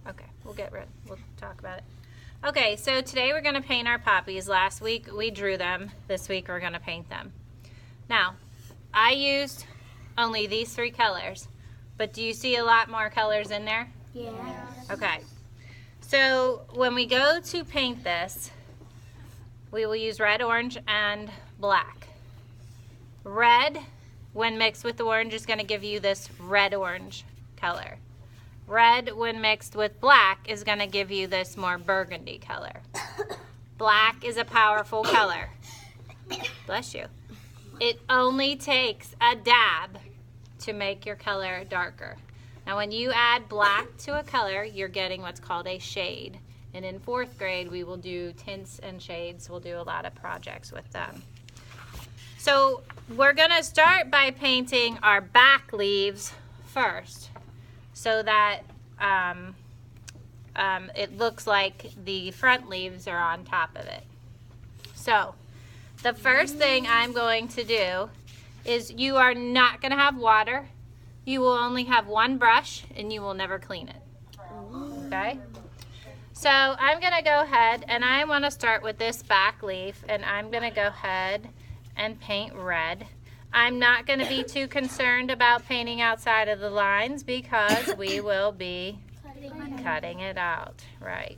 Okay, we'll talk about it. Okay, so today we're gonna paint our poppies. Last week we drew them. This week we're gonna paint them. Now, I used only these 3 colors, but do you see a lot more colors in there? Yeah. Okay. So when we go to paint this, we will use red, orange, and black. Red, when mixed with orange, is going to give you this red-orange color. Red, when mixed with black, is going to give you this more burgundy color. Black is a powerful color. Bless you. It only takes a dab to make your color darker. Now when you add black to a color, you're getting what's called a shade. And in 4th grade, we will do tints and shades. We'll do a lot of projects with them. So we're gonna start by painting our back leaves first, so that it looks like the front leaves are on top of it. So the first thing I'm going to do is, you are not gonna have water. You will only have 1 brush and you will never clean it, okay? So I'm gonna go ahead and I wanna start with this back leaf, and I'm gonna go ahead and paint red. I'm not gonna be too concerned about painting outside of the lines because we will be cutting it out, right?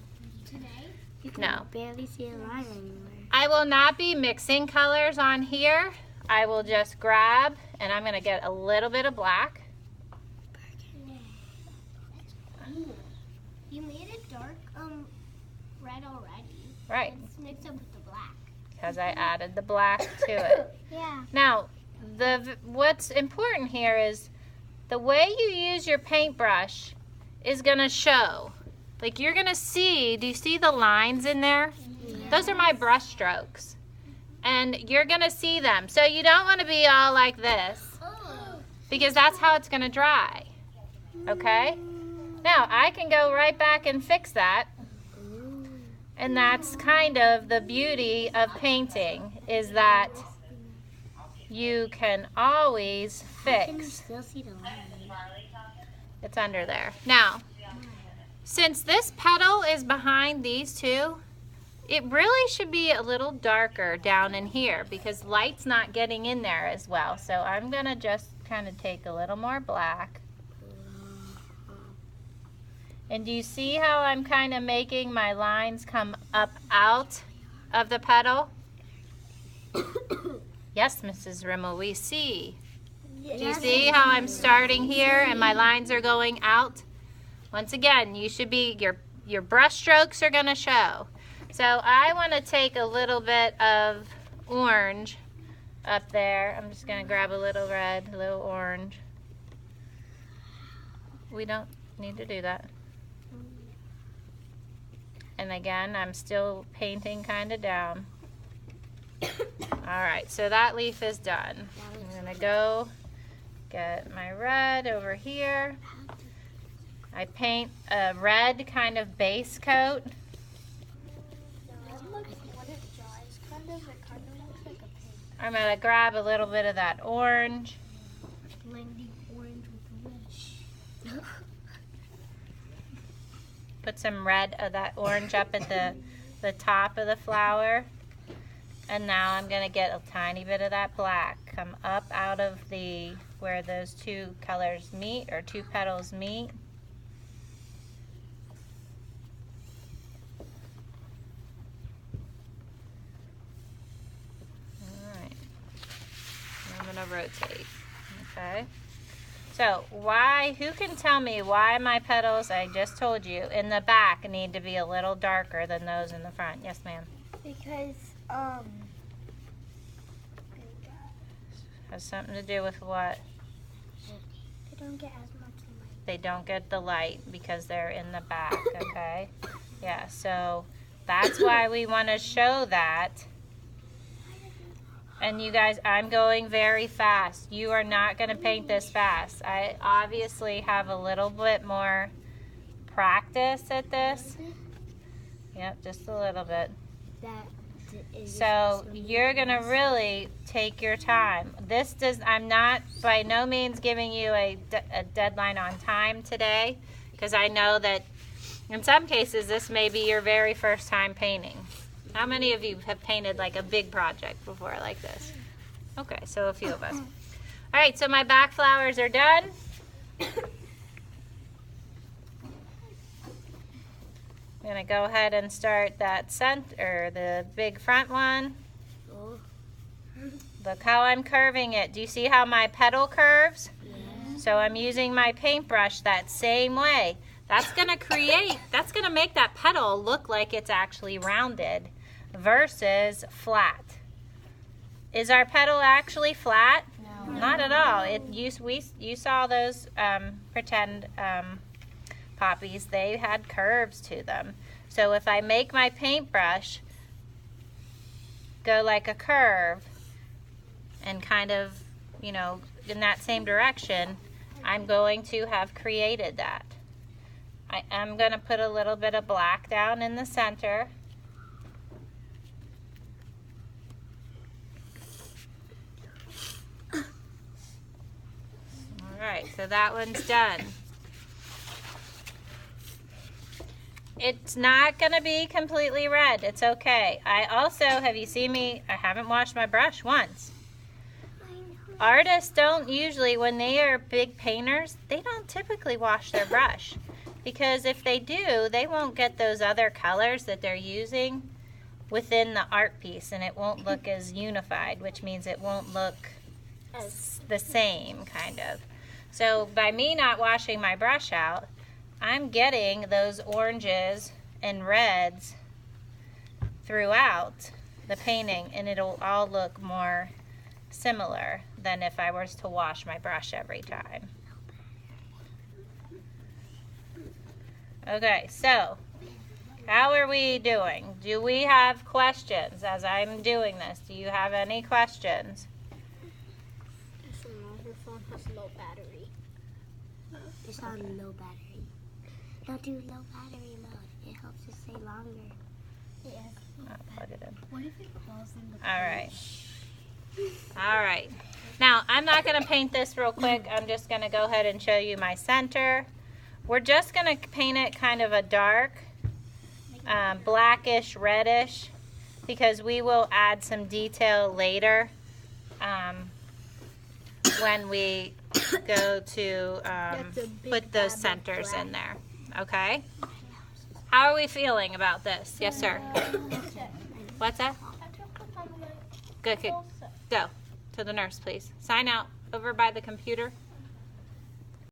You can No. barely see a line anymore. I will not be mixing colors on here. I will just grab, and I'm gonna get a little bit of black. You made it dark red already. Right. It's mixed up with the black. Because I added the black to it. Yeah. Now, what's important here is the way you use your paintbrush is going to show. Like, you're going to see, do you see the lines in there? Yes. Those are my brush strokes. And you're going to see them. So you don't want to be all like this, because that's how it's going to dry. Okay? Now, I can go right back and fix that. And that's kind of the beauty of painting, is that you can always I can fix. still see the line. It's under there. Now, since this petal is behind these 2, it really should be a little darker down in here because light's not getting in there as well. So I'm gonna just kind of take a little more black. And do you see how I'm kind of making my lines come up out of the petal? Yes, Mrs. Rimmel, we see. Do you see how I'm starting here and my lines are going out? Once again, you should be, your brush strokes are gonna show. So I wanna take a little bit of orange up there. I'm just gonna grab a little red, a little orange. We don't need to do that. And again, I'm still painting kind of down. All right, so that leaf is done. I'm gonna go get my red over here. I paint a red kind of base coat. I'm gonna grab a little bit of that orange. Blending orange with red. Put some red of that orange up at the top of the flower. And now I'm gonna get a tiny bit of that black. Come up out of where those 2 colors meet, or 2 petals meet. Alright. I'm gonna rotate. Okay. So who can tell me why my petals, I just told you, in the back need to be a little darker than those in the front? Yes, ma'am. Because Has something to do with what? they don't get as much light. They don't get the light because they're in the back, okay? Yeah, so that's why we want to show that. And you guys, I'm going very fast. You are not going to paint this fast. I obviously have a little bit more practice at this. Yep, just a little bit. So you're going to really take your time. I'm not by no means giving you a deadline on time today, because I know that In some cases, this may be your very first time painting. How many of you have painted like a big project before like this? Okay, so a few of us. All right, so my back flowers are done. I'm gonna go ahead and start that center, the big front one. Look how I'm curving it. Do you see how my petal curves? Yeah. So I'm using my paintbrush that same way. That's gonna make that petal look like it's actually rounded versus flat. Is our petal actually flat? No. Not at all. You saw those pretend poppies. They had curves to them. So if I make my paintbrush go like a curve and kind of, you know, in that same direction, I'm going to have created that. I am going to put a little bit of black down in the center. Alright, so that one's done. It's not going to be completely red. It's okay. I also, have you seen me? I haven't washed my brush once. Artists don't usually, when they are big painters, they don't typically wash their brush. Because if they do, they won't get those other colors that they're using within the art piece, and it won't look as unified, which means it won't look the same, kind of. So by me not washing my brush out, I'm getting those oranges and reds throughout the painting, and it'll all look more similar than if I was to wash my brush every time. Okay, so how are we doing? Do we have questions as I'm doing this? Do you have any questions? Your phone has low battery. It's on low battery. Don't do low battery mode. It helps it stay longer. Yeah. I'll plug it in. What if it falls in the All right. All right. Now, I'm not going to paint this real quick. I'm just going to go ahead and show you my center. We're just going to paint it kind of a dark, blackish, reddish, because we will add some detail later when we go to put those centers in there. Okay? How are we feeling about this? Yes, sir. What's that? Good. Go to the nurse, please. Sign out over by the computer.